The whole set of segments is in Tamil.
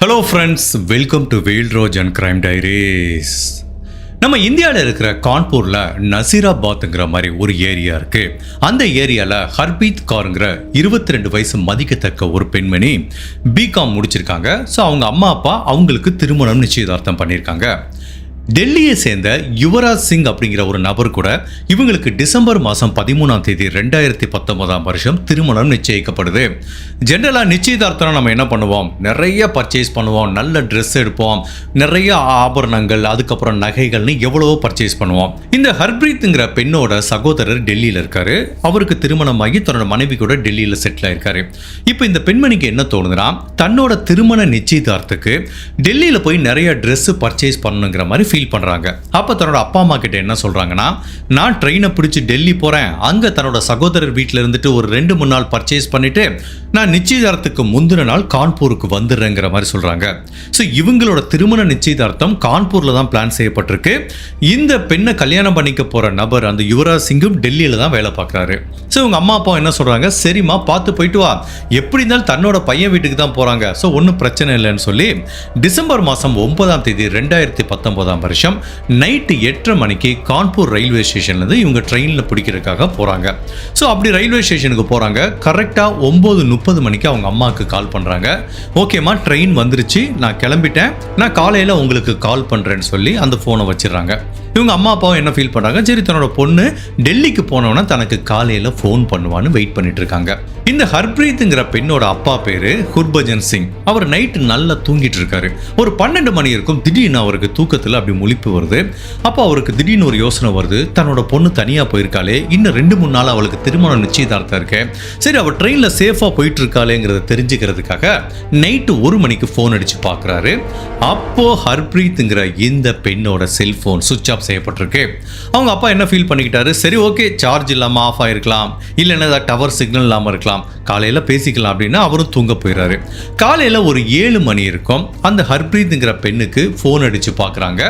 Hello friends, welcome to world ரோஜ் அண்ட் கிரைம் டைரிஸ். நம்ம இந்தியாவில் இருக்கிற கான்பூரில் நசீராபாத்ங்கிற மாதிரி ஒரு ஏரியா இருக்குது. அந்த ஏரியாவில் ஹர்பீத் கௌர்ங்கிற 22 வயசு மதிக்கத்தக்க ஒரு பெண்மணி பிகாம் முடிச்சிருக்காங்க. ஸோ அவங்க அம்மா அப்பா அவங்களுக்கு திருமணம் நிச்சயதார்த்தம் பண்ணியிருக்காங்க. டெல்லியை சேர்ந்த யுவராஜ் சிங் அப்படிங்கிற ஒரு நபர் கூட இவங்களுக்கு டிசம்பர் மாதம் 13ஆம் தேதி 2019 திருமணம் நிச்சயிக்கப்படுது. ஜென்ரலாக நிச்சயதார்த்தம் நம்ம என்ன பண்ணுவோம், நிறைய பர்ச்சேஸ் பண்ணுவோம், நல்ல ட்ரெஸ் எடுப்போம், நிறைய ஆபரணங்கள், அதுக்கப்புறம் நகைகள்னு எவ்வளவோ பர்ச்சேஸ் பண்ணுவோம். இந்த ஹர்ப்ரீத்ங்கிற பெண்ணோட சகோதரர் டெல்லியில் இருக்காரு. அவருக்கு திருமணமாகி தன்னோட மனைவி கூட டெல்லியில் செட்டில் ஆயிருக்காரு. இப்போ இந்த பெண்மணிக்கு என்ன தோணுதுன்னா, தன்னோட திருமண நிச்சயதார்த்தத்துக்கு டெல்லியில் போய் நிறைய ட்ரெஸ் பர்ச்சேஸ் பண்ணணுங்கிற மாதிரி ஃபீல் பண்ணுறாங்க. அப்போ தன்னோட அப்பா அம்மா கிட்ட என்ன சொல்கிறாங்கன்னா, நான் ட்ரெயினை பிடிச்சி டெல்லி போகிறேன், அங்கே தன்னோட சகோதரர் வீட்டில் இருந்துட்டு ஒரு 2-3 நாள் பர்ச்சேஸ் பண்ணிவிட்டு நான் நிச்சயதார்த்தத்துக்கு முந்தின நாள் கான்பூருக்கு வந்துடுறேங்கிற மாதிரி சொல்கிறாங்க. ஸோ இவங்களோட திருமண நிச்சயதார்த்தம் கான்பூரில் தான் பிளான் செய்யப்பட்டிருக்கு. இந்த பெண்ணை கல்யாணம் பண்ணிக்க போகிற நபர் அந்த யுவராஜ் சிங்கும் டெல்லியில் தான் வேலை பார்க்குறாரு. ஸோ இவங்க அம்மா அப்பா என்ன சொல்கிறாங்க, சரிம்மா பார்த்து போயிட்டு வா, எப்படி இருந்தாலும் தன்னோட பையன் வீட்டுக்கு தான் போகிறாங்க, ஸோ ஒன்றும் பிரச்சனை இல்லைன்னு சொல்லி டிசம்பர் மாதம் 9ஆம் தேதி 2019 நைட்டு 8:30 மணிக்கு கான்பூர் ரயில்வே ஸ்டேஷன்லேருந்து இவங்க ட்ரெயினில் பிடிக்கிறதுக்காக போகிறாங்க. ஸோ அப்படி ரயில்வே ஸ்டேஷனுக்கு போகிறாங்க. கரெக்டாக 9:30 மணிக்கு அவங்க அம்மாவுக்கு கால் பண்ணுறாங்க. ஓகேம்மா, ட்ரெயின் வந்துருச்சு, நான் கிளம்பிட்டேன், நான் காலையில் உங்களுக்கு கால் பண்ணுறேன்னு சொல்லி அந்த ஃபோனை வச்சிடுறாங்க. இவங்க அம்மா அப்பாவும் என்ன ஃபீல் பண்ணுறாங்க, சரி தன்னோட பொண்ணு டெல்லிக்கு போனோன்னா தனக்கு காலையில் ஃபோன் பண்ணுவான்னு வெயிட் பண்ணிட்டு இருக்காங்க. இந்த ஹர்ப்ரீத்ங்கிற பெண்ணோட அப்பா பேர் ஹுர்பஜன் சிங். அவர் நைட்டு நல்லா தூங்கிட்டு இருக்காரு. ஒரு 12 மணி இருக்கும். திடீர்னு அவருக்கு தூக்கத்தில் அப்படி முழிப்பு வருது. அப்போ அவருக்கு திடீர்னு ஒரு யோசனை வருது, தன்னோட பொண்ணு தனியாக போயிருக்காளே, இன்னும் 2-3 நாள் அவளுக்கு திருமணம் நிச்சயதார்த்தம் இருக்கு, சரி அவள் ட்ரெயினில் சேஃபாக போயிட்டு இருக்காளேங்கிறத தெரிஞ்சுக்கிறதுக்காக நைட்டு 1 மணிக்கு ஃபோன் அடித்து பார்க்குறாரு. அப்போ ஹர்ப்ரீத்ங்கிற இந்த பெண்ணோட செல்ஃபோன் சுவிட்ச் ஆஃப் செய்யப்பட்டிருக்கு. அவங்க அப்பா என்ன ஃபீல் பண்ணிக்கிட்டாரு, சரி ஓகே, சார்ஜ் இல்லாமல் ஆஃப் ஆகிருக்கலாம், இல்லைன்னா ஏதாவது டவர் சிக்னல் இல்லாமல் இருக்கலாம், காலையில் பேசிக்கலாம் அப்படின்னு அவரும் தூங்க போயிடுறாரு. காலையில் ஒரு 7 மணி இருக்கும். அந்த ஹர்ப்ரீத்ங்கிற பெண்ணுக்கு ஃபோன் அடித்து பார்க்குறாங்க.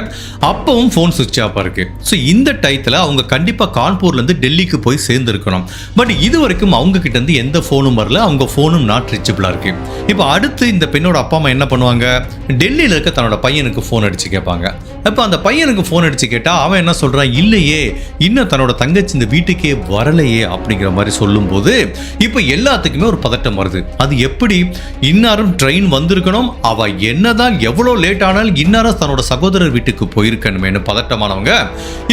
அப்பவும் ஃபோன் சுவிட்ச் ஆஃப் இருக்கு. ஸோ இந்த டயத்தில் அவங்க கண்டிப்பாக கான்பூர்லேருந்து டெல்லிக்கு போய் சேர்ந்துருக்கணும். பட் இது வரைக்கும் அவங்க கிட்ட இருந்து எந்த ஃபோனும் வரல, அவங்க ஃபோனும் நாட் ரீச்சபிளாக இருக்கு. இப்போ அடுத்து இந்த பெண்ணோட அப்பா அம்மா என்ன பண்ணுவாங்க, டெல்லியில் இருக்க தன்னோட பையனுக்கு ஃபோன் அடித்து கேட்பாங்க. அப்போ அந்த பையனுக்கு ஃபோன் அடித்து கேட்டால் அவன் என்ன சொல்கிறான், இல்லையே இன்னும் தன்னோட தங்கச்சி இந்த வீட்டுக்கே வரலையே அப்படிங்கிற மாதிரி சொல்லும்போது இப்போ எல்லாத்துக்குமே ஒரு பதட்டம் வருது. அது எப்படி, இன்னாரும் ட்ரெயின் வந்திருக்கணும், அவ என்னதான் எவ்வளோ லேட் ஆனாலும் இன்னாரும் தன்னோட சகோதரர் வீட்டுக்கு போயிருக்கணுமேனு பதட்டமானவங்க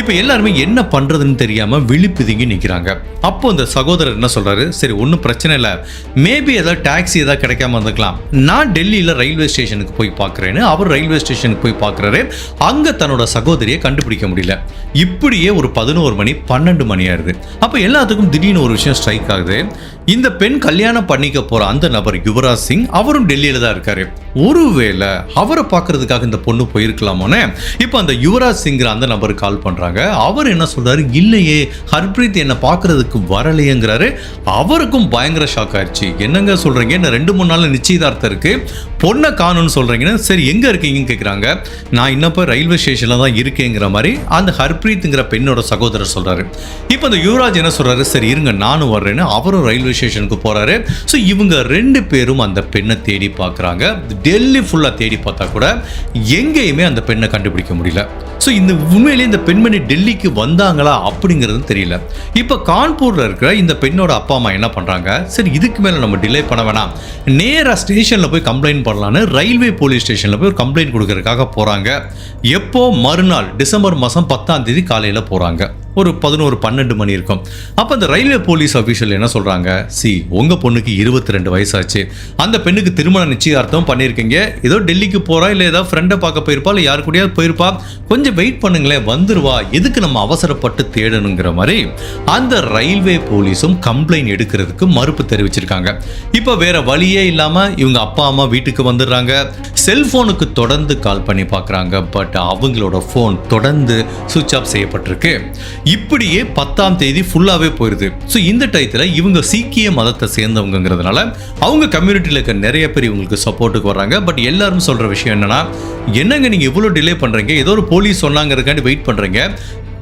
இப்போ எல்லாருமே என்ன பண்ணுறதுன்னு தெரியாமல் விழிப்புதுங்கி நிற்கிறாங்க. அப்போ இந்த சகோதரர் என்ன சொல்கிறாரு, சரி ஒன்றும் பிரச்சனை இல்லை, மேபி ஏதாவது டாக்ஸி ஏதாவது கிடைக்காம இருந்துக்கலாம், நான் டெல்லியில் ரயில்வே ஸ்டேஷனுக்கு போய் பார்க்குறேன்னு அவர் ரயில்வே ஸ்டேஷனுக்கு போய் பார்க்குறாரு. அங்கே தன்னோட சகோதரியை கண்டுபிடிக்க முடியல. இப்படியே ஒரு 11 மணி 12 மணி ஆயிடுது. அப்போ எல்லாத்துக்கும் திடீர்னு ஒரு விஷயம் ஸ்ட்ரைக் ஆகுது. இந்த பெண் கல்யாணம் பண்ணிக்க போற அந்த நபர் யுவராஜ் சிங், அவரும் டெல்லியில தான் இருக்காரு. ஒருவேளை அவரை பார்க்கறதுக்காக இந்த பொண்ணு போயிருக்கலாமோன்னு இப்போ அந்த யுவராஜ் சிங்கிற அந்த நபர் கால் பண்றாங்க. அவர் என்ன சொல்றாரு, இல்லையே ஹர்ப்ரீத் என்ன பார்க்கறதுக்கு வரலையேங்கிறாரு. அவருக்கும் பயங்கர ஷாக் ஆயிடுச்சு. என்னங்க சொல்றீங்க, என்ன 2-3 நாள் நிச்சயதார்த்தம் இருக்கு, பொண்ணை காணும்னு சொல்றீங்கன்னா, சரி எங்க இருக்கீங்கன்னு கேட்குறாங்க. நான் இன்னும் போய் ரயில்வே ஸ்டேஷன்ல தான் இருக்கேங்கிற மாதிரி அந்த ஹர்ப்ரீத்ங்கிற பெண்ணோட சகோதரர் சொல்றாரு. இப்போ அந்த யுவராஜ் என்ன சொல்றாரு, சரி இருங்க நானும் வர்றேன்னு அவரும் ரயில்வே ஸ்டேஷனுக்கு போறாரு. ஸோ இவங்க 2 பேரும் அந்த பெண்ணை தேடி பார்க்குறாங்க. டெல்லி ஃபுல்லாக தேடி பார்த்தா கூட எங்கேயுமே அந்த பெண்ணை கண்டுபிடிக்க முடியல. ஸோ இந்த உண்மையிலேயே இந்த பெண்மணி டெல்லிக்கு வந்தாங்களா அப்படிங்கிறது தெரியல. இப்போ கான்பூரில் இருக்கிற இந்த பெண்ணோட அப்பா அம்மா என்ன பண்ணுறாங்க, சரி இதுக்கு மேலே நம்ம டிலே பண்ண வேணாம், நேராக ஸ்டேஷனில் போய் கம்ப்ளைண்ட் பண்ணலான்னு ரயில்வே போலீஸ் ஸ்டேஷனில் போய் ஒரு கம்ப்ளைண்ட் கொடுக்கறதுக்காக போகிறாங்க. எப்போ மறுநாள் டிசம்பர் மாதம் 10ஆம் தேதி காலையில் போகிறாங்க. ஒரு 11-12 மணி இருக்கும். அப்போ அந்த ரயில்வே போலீஸ் அஃபீஷியல் என்ன சொல்கிறாங்க, உங்கள் பொண்ணுக்கு 22 வயசாச்சு, அந்த பெண்ணுக்கு திருமண நிச்சயார்த்தம் பண்ணியிருக்கீங்க, ஏதோ டெல்லிக்கு போகிறா, இல்லை ஏதாவது ஃப்ரெண்டை பார்க்க போயிருப்பா, இல்லை யாரு கூடயாவது போயிருப்பா, கொஞ்சம் வெயிட் பண்ணுங்களேன், வந்துருவா, எதுக்கு நம்ம அவசரப்பட்டு தேடணுங்கிற மாதிரி அந்த ரயில்வே போலீஸும் கம்ப்ளைண்ட் எடுக்கிறதுக்கு மறுப்பு தெரிவிச்சிருக்காங்க. இப்போ வேற வழியே இல்லாமல் இவங்க அப்பா அம்மா வீட்டுக்கு வந்துடுறாங்க. செல்ஃபோனுக்கு தொடர்ந்து கால் பண்ணி பார்க்குறாங்க. பட் அவங்களோட ஃபோன் தொடர்ந்து சுவிட்ச் ஆஃப் செய்யப்பட்டிருக்கு. இப்படியே 10ஆம் தேதி ஃபுல்லாகவே போயிடுது. ஸோ இந்த டயத்தில் இவங்க சீக்கிய மதத்தை சேர்ந்தவங்கிறதுனால அவங்க கம்யூனிட்டியில் இருக்க நிறைய பேர் இவங்களுக்கு சப்போர்ட்டுக்கு வர்றாங்க. பட் எல்லாரும் சொல்கிற விஷயம் என்னன்னா, என்னங்க நீங்கள் இவ்வளோ டிலே பண்ணுறீங்க, ஏதோ ஒரு போலீஸ் சொன்னாங்கிறதுக்காண்டி வெயிட் பண்ணுறீங்க,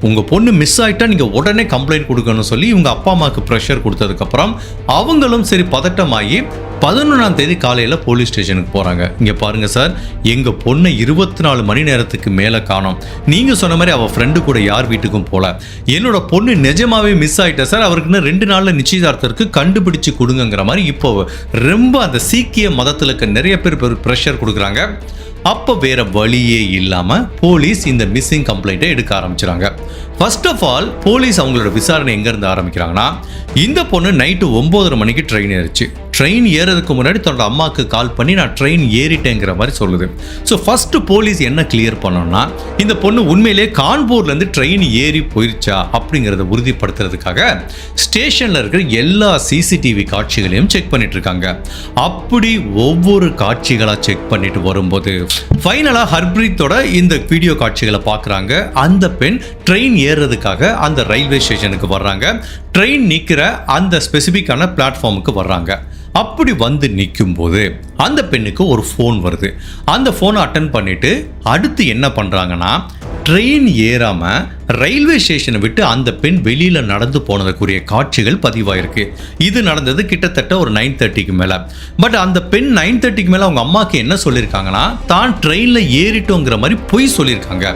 உங்கள் பொண்ணு மிஸ் ஆகிட்டா நீங்கள் உடனே கம்ப்ளைண்ட் கொடுக்கணும்னு சொல்லி இவங்க அப்பா அம்மாவுக்கு ப்ரெஷர் கொடுத்ததுக்கப்புறம் அவங்களும் சரி பதட்டமாகி 11ஆம் தேதி காலையில் போலீஸ் ஸ்டேஷனுக்கு போகிறாங்க. இங்கே பாருங்கள் சார், எங்கள் பொண்ணை 24 மணி நேரத்துக்கு மேலே காணோம். நீங்கள் சொன்ன மாதிரி அவள் ஃப்ரெண்டு கூட யார் வீட்டுக்கும் போகல. என்னோட பொண்ணு நிஜமாவே மிஸ் ஆகிட்டா சார், அவருக்கு இன்னும் 2 நாளில் நிச்சயதார்த்தத்துக்கு கண்டுபிடிச்சு கொடுங்கிற மாதிரி இப்போ ரொம்ப அந்த சீக்கிய மதத்தில் இருக்க நிறைய பேர் ப்ரெஷர் கொடுக்குறாங்க. அப்போ வேற வழியே இல்லாமல் போலீஸ் இந்த மிஸ்ஸிங் கம்ப்ளைண்ட்டை எடுக்க ஆரம்பிச்சிடாங்க. ஃபர்ஸ்ட் ஆஃப் ஆல் போலீஸ் அவங்களோட விசாரணை எங்கேருந்து ஆரம்பிக்கிறாங்கன்னா, இந்த பொண்ணு நைட்டு 9:30 மணிக்கு ட்ரெயின் ஏறிச்சு. ட்ரெயின் ஏறதுக்கு முன்னாடி தன்னோட அம்மாவுக்கு கால் பண்ணி நான் ட்ரெயின் ஏறிட்டேங்கிற மாதிரி சொல்லுது. ஸோ ஃபர்ஸ்ட் போலீஸ் என்ன கிளியர் பண்ணோம்னா, இந்த பொண்ணு உண்மையிலே கான்பூர்லேருந்து ட்ரெயின் ஏறி போயிருச்சா அப்படிங்கிறத உறுதிப்படுத்துறதுக்காக ஸ்டேஷனில் இருக்கிற எல்லா சிசிடிவி காட்சிகளையும் செக் பண்ணிட்டு இருக்காங்க. அப்படி ஒவ்வொரு காட்சிகளாக செக் பண்ணிட்டு வரும்போது ஃபைனலாக ஹர்ப்ரீத்தோட இந்த வீடியோ காட்சிகளை பார்க்குறாங்க. அந்த பெண் ட்ரெயின் ஏறுறதுக்காக அந்த ரயில்வே ஸ்டேஷனுக்கு வர்றாங்க. ட்ரெயின் நிற்கிற அந்த ஸ்பெசிஃபிக்கான பிளாட்ஃபார்முக்கு வர்றாங்க. அப்படி வந்து நிற்கும் போது அந்த பெண்ணுக்கு ஒரு ஃபோன் வருது. அந்த ஃபோனை அட்டன் பண்ணிட்டு அடுத்து என்ன பண்ணுறாங்கன்னா, ட்ரெயின் ஏறாமல் ரயில்வே ஸ்டேஷனை விட்டு அந்த பெண் வெளியில் நடந்து போனதுக்குரிய காட்சிகள் பதிவாயிருக்கு. இது நடந்தது கிட்டத்தட்ட ஒரு 9:30க்கு மேலே. பட் அந்த பெண் 9:30க்கு மேலே அவங்க அம்மாவுக்கு என்ன சொல்லியிருக்காங்கன்னா, தான் ட்ரெயினில் ஏறிட்டோங்கிற மாதிரி பொய் சொல்லியிருக்காங்க.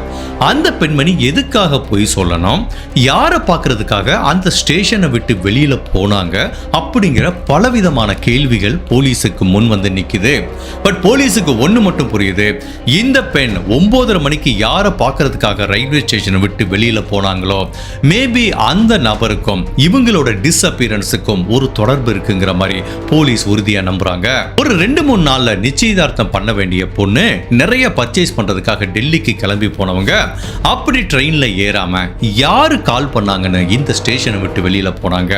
அந்த பெண்மணி எதுக்காக பொய் சொல்லணும், யாரை பார்க்கறதுக்காக அந்த ஸ்டேஷனை விட்டு வெளியில் போனாங்க அப்படிங்கிற பலவிதமான கேள்விகள் போலீஸுக்கு முன் வந்து நிற்குது. பட் போலீஸுக்கு ஒன்று மட்டும் புரியுது, இந்த பெண் 9:30 மணிக்கு யாரை பார்க்கறதுக்காக ரயில்வே ஸ்டேஷனை விட்டு வெளியில் போனாங்களோ, மேபி அந்த நபருக்கும் இவங்களோட டிஸ்அப்பியரன்ஸுக்கும் ஒரு தொடர்பு இருக்குங்கிற மாதிரி போலீஸ் உறுதியா நம்புறாங்க. ஒரு 2-3 நாள்ல நிச்சயதார்த்தம் பண்ண வேண்டிய பொண்ணு நிறைய பர்ச்சேஸ் பண்றதுக்காக டெல்லிக்கு கிளம்பி போனவங்க அப்படி ட்ரெயின்ல ஏறாம யாரு கால் பண்ணாங்கன்னு இந்த ஸ்டேஷனை விட்டு வெளியில போனாங்க.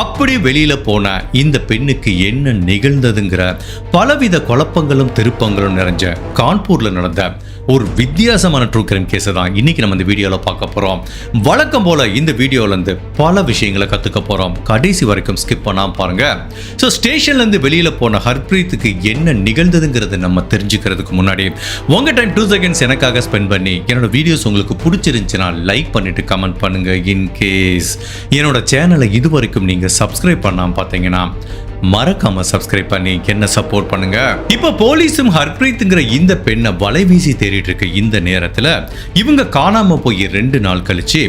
அப்படி வெளியில போன இந்த பெண்ணுக்கு என்ன நிகழ்ந்ததுங்கிற பலவித குழப்பங்களும் திருப்பங்களும் நிறைஞ்ச கான்பூர்ல நடந்த ஒரு வித்தியாசமான ட்ரூ கிரைம் கேஸ் தான் இன்னைக்கு நம்ம இந்த வீடியோவில் பார்க்க போகிறோம். வழக்கம் போல இந்த வீடியோலேருந்து பல விஷயங்களை கற்றுக்க போகிறோம். கடைசி வரைக்கும் ஸ்கிப் பண்ணாமல் பாருங்க. ஸோ ஸ்டேஷன்லேருந்து வெளியில் போன ஹர்ப்ரீத்துக்கு என்ன நிகழ்ந்ததுங்கிறது நம்ம தெரிஞ்சுக்கிறதுக்கு முன்னாடி உங்கள் டைம் 2 செகண்ட்ஸ் எனக்காக ஸ்பெண்ட் பண்ணி என்னோட வீடியோஸ் உங்களுக்கு பிடிச்சிருந்துச்சுன்னா லைக் பண்ணிட்டு கமெண்ட் பண்ணுங்க. இன்கேஸ் என்னோட சேனலை இது வரைக்கும் நீங்கள் சப்ஸ்கிரைப் பண்ணாமல் பார்த்தீங்கன்னா மறக்காம சப்ஸ்கிரைப் பண்ணி என்ன சப்போர்ட் பண்ணுங்க. இப்ப போலீஸும் ஹர்ப்ரீத்ங்கிற இந்த பெண்ணை வலைவீசி தேடிட்டு இருக்க இந்த நேரத்துல இவங்க காணாம போய் 2 நாள் கழிச்சு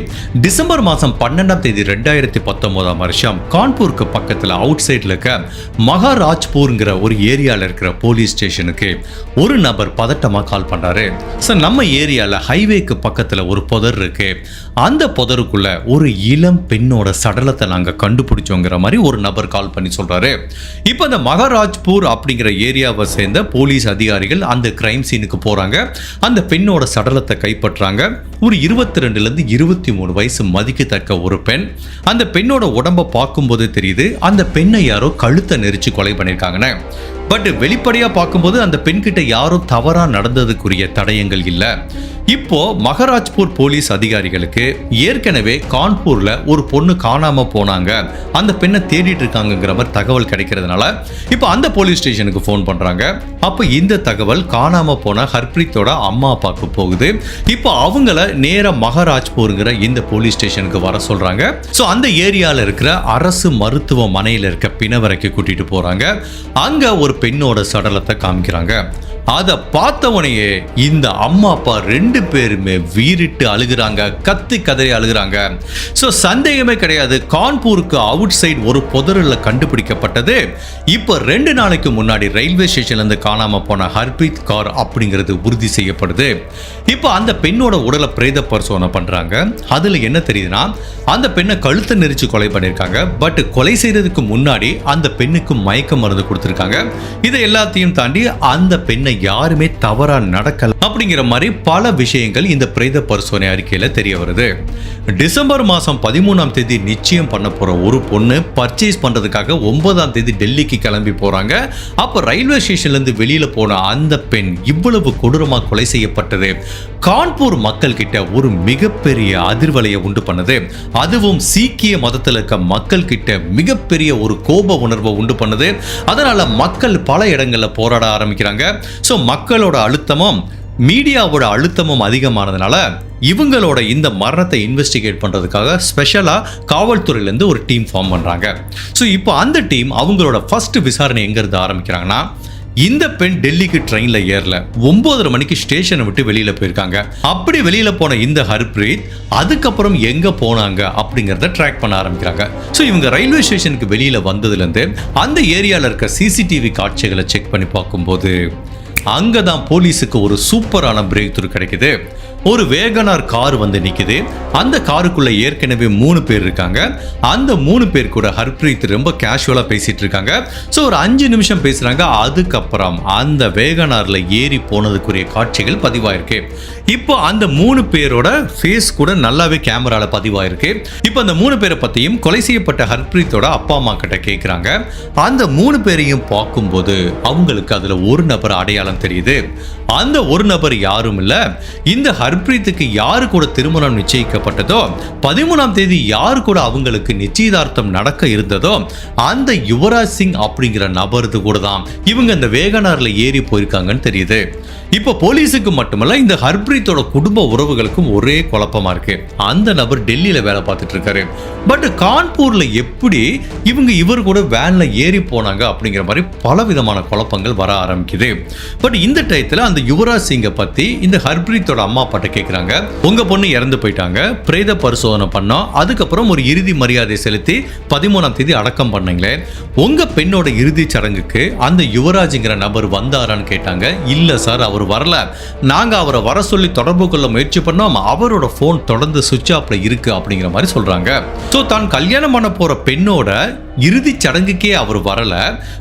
டிசம்பர் மாசம் 12ஆம் தேதி 2019 வருஷம் கான்பூருக்கு பக்கத்துல அவுட் சைட்ல இருக்க மகாராஜ்பூர்ங்கிற ஒரு ஏரியால இருக்கிற போலீஸ் ஸ்டேஷனுக்கு ஒரு நபர் பதட்டமா கால் பண்றாரு. சார், நம்ம ஏரியால ஹைவேக்கு பக்கத்துல ஒரு புதர் இருக்கு, அந்த புதருக்குள்ள ஒரு இளம் பெண்ணோட சடலத்தை நாங்க கண்டுபிடிச்சோங்கிற மாதிரி ஒரு நபர் கால் பண்ணி சொல்றாரு. இப்போ அந்த மகாராஜ்பூர் அப்படிங்கிற ஏரியாவை சேர்ந்த போலீஸ் அதிகாரிகள் அந்த கிரைம் சீனுக்கு போறாங்க. அந்த பெண்ணோட சடலத்தை கைப்பற்றாங்க. ஒரு 22லேருந்து 23 வயசு மதிக்கத்தக்க ஒரு பெண். அந்த பெண்ணோட உடம்பை பார்க்கும்போது தெரியுது அந்த பெண்ணை யாரோ கழுத்தை நெரிச்சு கொலை பண்ணியிருக்காங்கன்னு. பட் வெளிப்படையா பார்க்கும்போது அந்த பெண்கிட்ட யாரும் தவறா நடந்ததுக்குரிய தடயங்கள் இல்லை. இப்போ மகாராஜ்பூர் போலீஸ் அதிகாரிகளுக்கு ஏற்கனவே கான்பூர்ல ஒரு பொண்ணு காணாம போனாங்க, அந்த பெண்ணை தேடிட்டு இருக்காங்கிற மாதிரி தகவல் கிடைக்கிறதுனால இப்போ அந்த போலீஸ் ஸ்டேஷனுக்கு ஃபோன் பண்றாங்க. அப்போ இந்த தகவல் காணாம போன ஹர்ப்ரீத்தோட அம்மா அப்பாவுக்கு போகுது. இப்போ அவங்கள நேரா மகாராஜ்பூர்ங்கிற இந்த போலீஸ் ஸ்டேஷனுக்கு வர சொல்றாங்க. ஸோ அந்த ஏரியால இருக்கிற அரசு மருத்துவமனையில் இருக்க பிணவரைக்கு கூட்டிட்டு போறாங்க. அங்க ஒரு பெண்ணோட சடலத்தை காமிக்கிறாங்க. அதை பார்த்தவனையே இந்த அம்மா அப்பா 2 பேருமே வீறிட்டு அழுகிறாங்க, கத்தி கதறி அழுகிறாங்க. ஸோ சந்தேகமே கிடையாது, கான்பூருக்கு அவுட் சைடு ஒரு புதரில் கண்டுபிடிக்கப்பட்டது இப்போ 2 நாளைக்கு முன்னாடி ரயில்வே ஸ்டேஷன்லேருந்து காணாமல் போன ஹர்ப்ரீத் கௌர் அப்படிங்கிறது உறுதி செய்யப்படுது. இப்போ அந்த பெண்ணோட உடலை பிரேத பரிசோதனை பண்ணுறாங்க. அதில் என்ன தெரியுதுன்னா, அந்த பெண்ணை கழுத்தை நெரிச்சு கொலை பண்ணியிருக்காங்க. பட் கொலை செய்யறதுக்கு முன்னாடி அந்த பெண்ணுக்கு மயக்க மருந்து கொடுத்துருக்காங்க. இதை எல்லாத்தையும் தாண்டி அந்த பெண்ணை யாருமே தவறா நடக்கல அப்படிங்கிற மாதிரி பல விஷயங்கள் இந்த பிரேத பரிசோதனை அறிக்கையில தெரிய வருது. டிசம்பர் மாசம் 13ஆம் தேதி நிச்சயம் பண்ண போற ஒரு பொண்ணு பர்ச்சேஸ் பண்றதுக்காக 9ஆம் தேதி டெல்லிக்கு கிளம்பி போறாங்க. அப்ப ரயில்வே ஸ்டேஷன்ல இருந்து வெளியில போன அந்த பெண் இவ்வளவு கொடூரமா கொலை செய்யப்பட்டது கான்பூர் மக்கள் கிட்ட ஒரு மிகப்பெரிய அதிர்வலையை உண்டு பண்ணுது. அதுவும் சீக்கிய மதத்தில் இருக்க மக்கள் கிட்ட மிகப்பெரிய ஒரு கோப உணர்வை உண்டு பண்ணுது. அதனால மக்கள் பல இடங்கள்ல போராட ஆரம்பிக்கிறாங்க. ஸோ மக்களோட அழுத்தமும் மீடியாவோட அழுத்தமும் அதிகமானதுனால இவங்களோட இந்த மரணத்தை இன்வெஸ்டிகேட் பண்ணுறதுக்காக ஸ்பெஷலாக காவல்துறையிலேருந்து ஒரு டீம் ஃபார்ம் பண்ணுறாங்க. ஸோ இப்போ அந்த டீம் அவங்களோட ஃபர்ஸ்ட் விசாரணை எங்கேருந்து ஆரம்பிக்கிறாங்கன்னா, இந்த பெண் டெல்லிக்கு ட்ரெயினில் ஏறல, 9:30 மணிக்கு ஸ்டேஷனை விட்டு வெளியில் போயிருக்காங்க. அப்படி வெளியில் போன இந்த ஹர்ப்ரீத் அதுக்கப்புறம் எங்கே போனாங்க அப்படிங்கிறத ட்ராக் பண்ண ஆரம்பிக்கிறாங்க. ஸோ இவங்க ரயில்வே ஸ்டேஷனுக்கு வெளியில் வந்ததுலேருந்து அந்த ஏரியாவில் இருக்க சிசிடிவி காட்சிகளை செக் பண்ணி பார்க்கும்போது அங்கே தான் போலீஸுக்கு ஒரு சூப்பரான பிரேக் த்ரூ கிடைக்குது. ஒரு வேகனார் கார் வந்து நிக்குது. அந்த காருக்குள்ள ஏற்கனவே 3 பேர் இருக்காங்க. அந்த 3 பேர் கூட ஹர்ப்ரீத் ரொம்ப கேஷுவலா பேசிட்டு இருக்காங்க. ஸோ ஒரு 5 நிமிஷம் பேசுறாங்க. அதுக்கப்புறம் அந்த வேகனார்ல ஏறி போனதுக்குரிய காட்சிகள் பதிவாயிருக்கு. இப்போ அந்த 3 பேரோட ஃபேஸ் கூட நல்லாவே கேமரால பதிவாயிருக்கு. இப்போ அந்த 3 பேரை பத்தியும் கொலை செய்யப்பட்ட ஹர்ப்ரீத்தோட அப்பா அம்மா கிட்ட கேட்குறாங்க. அந்த 3 பேரையும் பார்க்கும்போது அவங்களுக்கு அதுல ஒரு நபர் அடையாளம் தெரியுது. அந்த ஒரு நபர் யாரும் இல்ல, இந்த ஹர்ப்ரீத்துக்கு யாரு கூட திருமணம் நிச்சயிக்கப்பட்டதோ, 13ஆம் தேதி யாரு கூட அவங்களுக்கு நிச்சயதார்த்தம் நடக்க இருந்ததோ அந்த யுவராஜ் சிங் அப்படிங்கிற நபருக்கு கூட தான் இவங்க இந்த வேகனார்ல ஏறி போயிருக்காங்கன்னு தெரியுது. இப்போ போலீஸுக்கு மட்டுமல்ல, இந்த ஹர்ப்ரீத்தோட குடும்ப உறவுகளுக்கும் ஒரே குழப்பமா இருக்கு. அந்த நபர் டெல்லியில வேலை பார்த்துட்டு இருக்காரு. பட் கான்பூர்ல எப்படி இவர் கூட வேன்ல ஏறி போனாங்க அப்படிங்கிற மாதிரி பல விதமான குழப்பங்கள் வர ஆரம்பிக்குது. பட் இந்த டயத்துல அந்த யுவராஜ் சிங்கை பத்தி இந்த ஹர்ப்ரீத்தோட அம்மா அப்பாட்ட கேட்குறாங்க. உங்க பொண்ணு இறந்து போயிட்டாங்க, பிரேத பரிசோதனை பண்ணோம், அதுக்கப்புறம் ஒரு இறுதி மரியாதை செலுத்தி 13ஆம் தேதி அடக்கம் பண்ணீங்களே, உங்க பெண்ணோட இறுதி சடங்குக்கு அந்த யுவராஜ்ங்கிற நபர் வந்தாரான்னு கேட்டாங்க. இல்ல சார், அவர் வரல, நாங்க அவரை வர சொல்லி தொடர்பு கொள்ள முயற்சி பண்ணோம், அவரோட போன் தொடர்ந்து சுவிட்ச் ஆஃப்ல இருக்கு அப்படிங்கிற மாதிரி சொல்றாங்க. ஸோ தான் கல்யாணம் பண்ண போற பெண்ணோட இறுதி சடங்குக்கே அவர் வரல,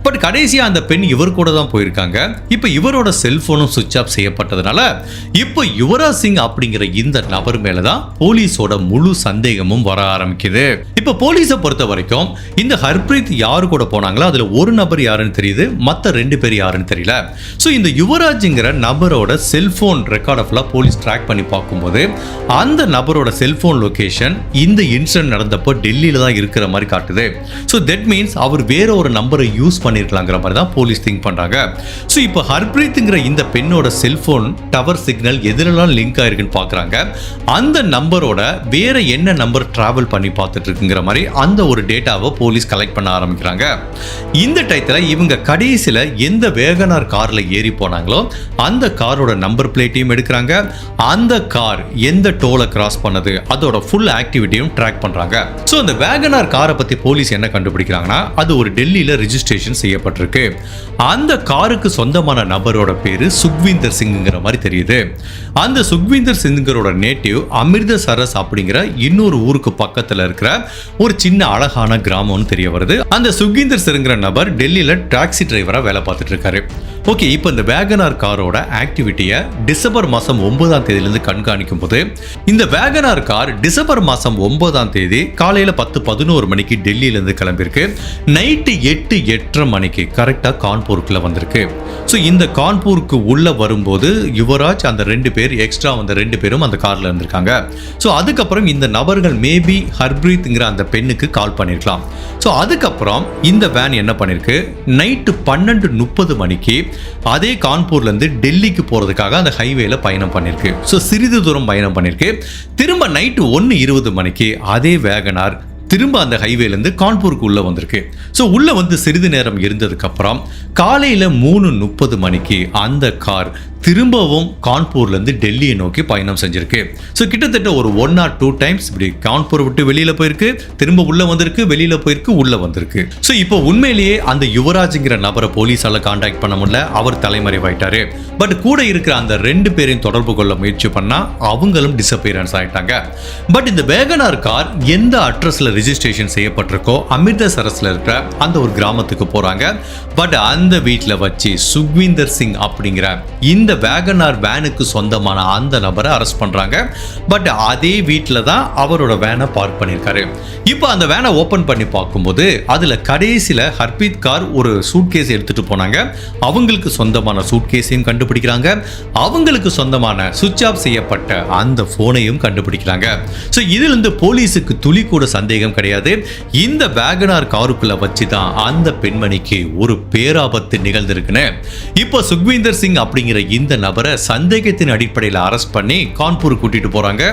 பட் கடைசியா அந்த பெண் இவர் கூட தான் போயிருக்காங்க. இப்போ இவரோட செல்போனும் சுவிட்ச் ஆஃப் செய்யப்பட்டதுனால இப்போ யுவராஜ் சிங் அப்படிங்கிற இந்த நபர் மேலதான் போலீஸோட முழு சந்தேகமும் வர ஆரம்பிக்குது. இப்போ போலீஸை பொறுத்த வரைக்கும் இந்த ஹர்ப்ரீத் யாரு கூட போனாங்களோ அதுல ஒரு நபர் யாருன்னு தெரியுது, மற்ற 2 பேர் யாருன்னு தெரியல. ஸோ இந்த யுவராஜ்ங்கிற நபரோட செல்போன் ரெக்கார்டை ஃபுல்லா போலீஸ் ட்ராக் பண்ணி பார்க்கும்போது அந்த நபரோட செல்போன் லொகேஷன் இந்த இன்சிடென்ட் நடந்தப்போ டெல்லியில தான் இருக்கிற மாதிரி காட்டுது. ஸோ தட் மீன்ஸ் அவர் வேற ஒரு நம்பரை யூஸ் பண்ணிருக்கலாங்கிற மாதிரி தான் போலீஸ் திங்க் பண்றாங்க. ஸோ இப்போ ஹர்ப்ரீத்ங்கிற இந்த பெண்ணோட செல்போன் டவர் சிக்னல் எதிரெல்லாம் லிங்க் ஆயிருக்குன்னு பார்க்குறாங்க. அந்த நம்பரோட வேற என்ன நம்பர் டிராவல் பண்ணி பார்த்துட்டு இருக்குங்கிற மாதிரி அந்த ஒரு டேட்டாவை போலீஸ் கலெக்ட் பண்ண ஆரம்பிக்கிறாங்க. இந்த டயத்தில் இவங்க கடைசியில் எந்த வேகனார் கார்ல ஏறி போனாங்களோ அந்த காரோட நம்பர் பிளேட்டையும் எடுக்கிறாங்க. அந்த கார் எந்த டோலை கிராஸ் பண்ணது அதோட ஃபுல் ஆக்டிவிட்டியும் ட்ராக் பண்றாங்க. ஸோ அந்த வேகனார் காரை பத்தி போலீஸ் என்ன கண்டுபிடிக்கிறாங்கன்னா, அது ஒரு டெல்லியில ரிஜிஸ்ட்ரேஷன் செய்யப்பட்டிருக்கு. அந்த காருக்கு சொந்தமான நபரோட பேரு சுக்வீந்தர் சிங்கிற மாதிரி தெரியுது. அந்த சுக்வீந்தர் சிங்கரோட நேட்டிவ் அமிர்தசரஸ் அப்படிங்கிற இன்னொரு ஊருக்கு பக்கத்துல இருக்கிற ஒரு சின்ன அழகான கிராமம்னு தெரிய வருது. அந்த சுக்வீந்தர் சிங்கிற நபர் டெல்லியில டாக்ஸி டிரைவரா வேலை பார்த்துட்டு இருக்காரு. ஓகே, இப்போ இந்த வேகனார் காரோட ஆக்டிவிட்டியை டிசம்பர் மாதம் 9ஆம் தேதியிலிருந்து கண்காணிக்கும் போது இந்த வேகனார் கார் டிசம்பர் மாதம் 9ஆம் தேதி காலையில் 10-11 மணிக்கு டெல்லியிலிருந்து கிளம்பியிருக்கு. நைட்டு 8-8:30 மணிக்கு கரெக்டாக கான்பூருக்குள்ள வந்திருக்கு. ஸோ இந்த கான்பூருக்கு உள்ள வரும்போது யுவராஜ் அந்த 2 பேர் எக்ஸ்ட்ரா வந்த 2 பேரும் அந்த கார்ல இருந்திருக்காங்க. ஸோ அதுக்கப்புறம் இந்த நபர்கள் மேபி ஹர்ப்ரீத்ங்கிற அந்த பெண்ணுக்கு கால் பண்ணிருக்கலாம். ஸோ அதுக்கப்புறம் இந்த வேன் என்ன பண்ணிருக்கு, நைட்டு 12:30 மணிக்கு அதே கான்பூர்ல இருந்து டெல்லிக்கு போறதுக்காக அந்த ஹைவேல பயணம் பண்ணிருக்கு. ஸோ சிறிது தூரம் பயணம் பண்ணிருக்கு. திரும்ப நைட்டு 1:20 மணிக்கு அதே வேகனார் திரும்ப அந்த ஹைவேலேருந்து கான்பூருக்கு உள்ள வந்திருக்கு. ஸோ உள்ள வந்து சிறிது நேரம் இருந்ததுக்கு அப்புறம் காலையில் 3:30 மணிக்கு அந்த கார் திரும்பவும் கான்பூர்லேருந்து டெல்லியை நோக்கி பயணம் செஞ்சிருக்கு. ஸோ கிட்டத்தட்ட ஒரு 1 or 2 டைம்ஸ் இப்படி கான்பூர் விட்டு வெளியில் போயிருக்கு, திரும்ப உள்ள வந்திருக்கு, வெளியில் போயிருக்கு, உள்ள வந்திருக்கு. ஸோ இப்போ உண்மையிலேயே அந்த யுவராஜ்ங்கிற நபரை போலீஸால கான்டாக்ட் பண்ண முடியல, அவர் தலைமறைவாயிட்டாரு. பட் கூட இருக்கிற அந்த 2 பேரையும் தொடர்பு கொள்ள முயற்சி பண்ணா அவங்களும் டிசப்பியரன்ஸ் ஆயிட்டாங்க. பட் இந்த வேகனார் கார் எந்த அட்ரஸ்ல ரிஜிஸ்ட்ரேஷன் செய்யப்பட்டிருக்கோ அமிர்தசரஸ்ல இருக்கிற அந்த ஒரு கிராமத்துக்கு போறாங்க. பட் அந்த வீட்டில் வச்சு சுக்வீந்தர் சிங் அப்படிங்கிற இந்த வேகனார் வேனுக்கு சொந்தமான அந்த நபரை அரெஸ்ட் பண்றாங்க. பட் அதே வீட்டில் தான் அவரோட வேனை பார்க் பண்ணியிருக்காரு. இப்போ அந்த வேனை ஓபன் பண்ணி பார்க்கும்போது அதுல கடைசியில ஹர்ப்ரீத் கார் ஒரு சூட்கேஸ் எடுத்துட்டு போனாங்க. அவங்களுக்கு சொந்தமான சூட்கேஸையும் கண்டுபிடிக்கிறாங்க. அவங்களுக்கு சொந்தமான சுவிட்ச் ஆஃப் செய்யப்பட்ட அந்த போனையும் கண்டுபிடிக்கிறாங்க. ஸோ இதுல இருந்து போலீஸுக்கு துளி கூட சந்தேகம் விஷயம் கிடையாது. இந்த வேகனார் காருக்குள்ள வச்சு தான் அந்த பெண்மணிக்கு ஒரு பேராபத்து நிகழ்ந்திருக்குன்னு இப்போ சுக்வீந்தர் சிங் அப்படிங்கிற இந்த நபரை சந்தேகத்தின் அடிப்படையில் அரெஸ்ட் பண்ணி கான்பூர் கூட்டிட்டு போறாங்க.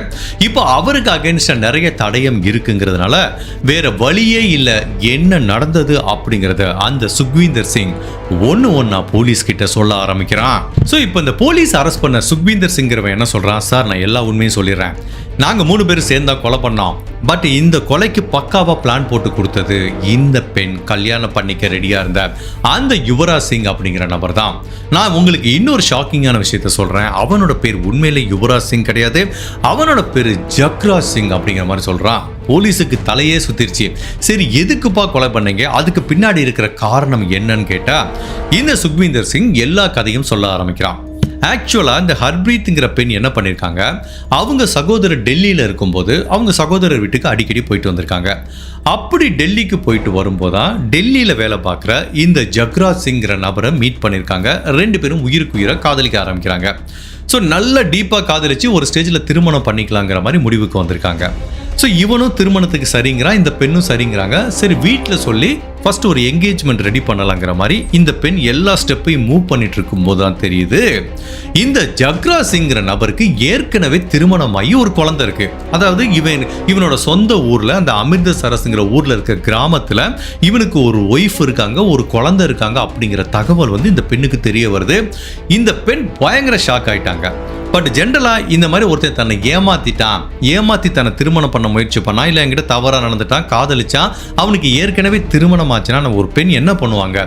இப்போ அவருக்கு அகைன்ஸ்டா நிறைய தடயம் இருக்குங்கிறதுனால வேற வழியே இல்லை என்ன நடந்தது அப்படிங்கறத அந்த சுக்வீந்தர் சிங் ஒன்னா போலீஸ் கிட்ட சொல்ல ஆரம்பிக்கிறான். ஸோ இப்போ இந்த போலீஸ் அரெஸ்ட் பண்ண சுக்வீந்தர் சிங்கிறவன் என்ன சொல்றான், சார் நான் எல்லா உண்மையும் சொல்லிடுறேன், நாங்க 3 பேரும் சேர்ந்தா கொலை பண்ணோம். பட் இந்த கொலைக்கு பக்காவா பிளான் போட்டு கொடுத்தது இந்த பெண் கல்யாணம் பண்ணிக்க ரெடியா இருந்த அந்த யுவராஜ் சிங் அப்படிங்கிற நபர் தான். நான் உங்களுக்கு இன்னொரு ஷாக்கிங்கான விஷயத்த சொல்றேன். அவனோட பேர் உண்மையிலே யுவராஜ் சிங் கிடையாது, அவனோட பேரு ஜக்ராஜ் சிங் அப்படிங்கிற மாதிரி சொல்றான். போலீஸுக்கு தலையே சுத்திருச்சு. சரி எதுக்குப்பா கொலை பண்ணீங்க, அதுக்கு பின்னாடி இருக்கிற காரணம் என்னன்னு கேட்டா இந்த சுக்வீந்தர் சிங் எல்லா கதையும் சொல்ல ஆரம்பிக்கிறான். ஆக்சுவலாக இந்த ஹர்ப்ரீத்ங்கிற பெண் என்ன பண்ணியிருக்காங்க, அவங்க சகோதரர் டெல்லியில் இருக்கும்போது அவங்க சகோதரர் வீட்டுக்கு அடிக்கடி போயிட்டு வந்திருக்காங்க. அப்படி டெல்லிக்கு போயிட்டு வரும்போதான் டெல்லியில் வேலை பார்க்குற இந்த ஜக்ராஜ் சிங்கிற நபரை மீட் பண்ணியிருக்காங்க. 2 பேரும் உயிருக்கு உயிரை காதலிக்க ஆரம்பிக்கிறாங்க. ஸோ நல்ல டீப்பாக காதலிச்சு ஒரு ஸ்டேஜில் திருமணம் பண்ணிக்கலாங்கிற மாதிரி முடிவுக்கு வந்திருக்காங்க. ஸோ இவனும் திருமணத்துக்கு சரிங்கிறான், இந்த பெண்ணும் சரிங்கிறாங்க. சரி வீட்டில் சொல்லி ஃபர்ஸ்ட் ஒரு என்கேஜ்மெண்ட் ரெடி பண்ணலாங்கிற மாதிரி இந்த பெண் எல்லா ஸ்டெப்பையும் மூவ் பண்ணிட்டு இருக்கும் போது தான் தெரியுது இந்த ஜக்ராஜ் சிங்கிற நபருக்கு ஏற்கனவே திருமணமாகி ஒரு குழந்தை இருக்கு. அதாவது இவனோட சொந்த ஊர்ல அந்த அமிர்தசரஸ்ங்கிற ஊர்ல இருக்க கிராமத்துல இவனுக்கு ஒரு ஒய்ஃப் இருக்காங்க, ஒரு குழந்தை இருக்காங்க அப்படிங்கிற தகவல் வந்து இந்த பெண்ணுக்கு தெரிய வருது. இந்த பெண் பயங்கர ஷாக் ஆயிட்டாங்க. பட் ஜென்ரலாக இந்த மாதிரி ஒருத்தன் தன்னை ஏமாத்தி தன்னை திருமணம் பண்ண முயற்சி பண்ணா, இல்லை என்கிட்ட தவறாக நடந்துட்டான், காதலிச்சான், அவனுக்கு ஏற்கனவே திருமணம் ஆச்சுன்னா நம்ம ஒரு பெண் என்ன பண்ணுவாங்க,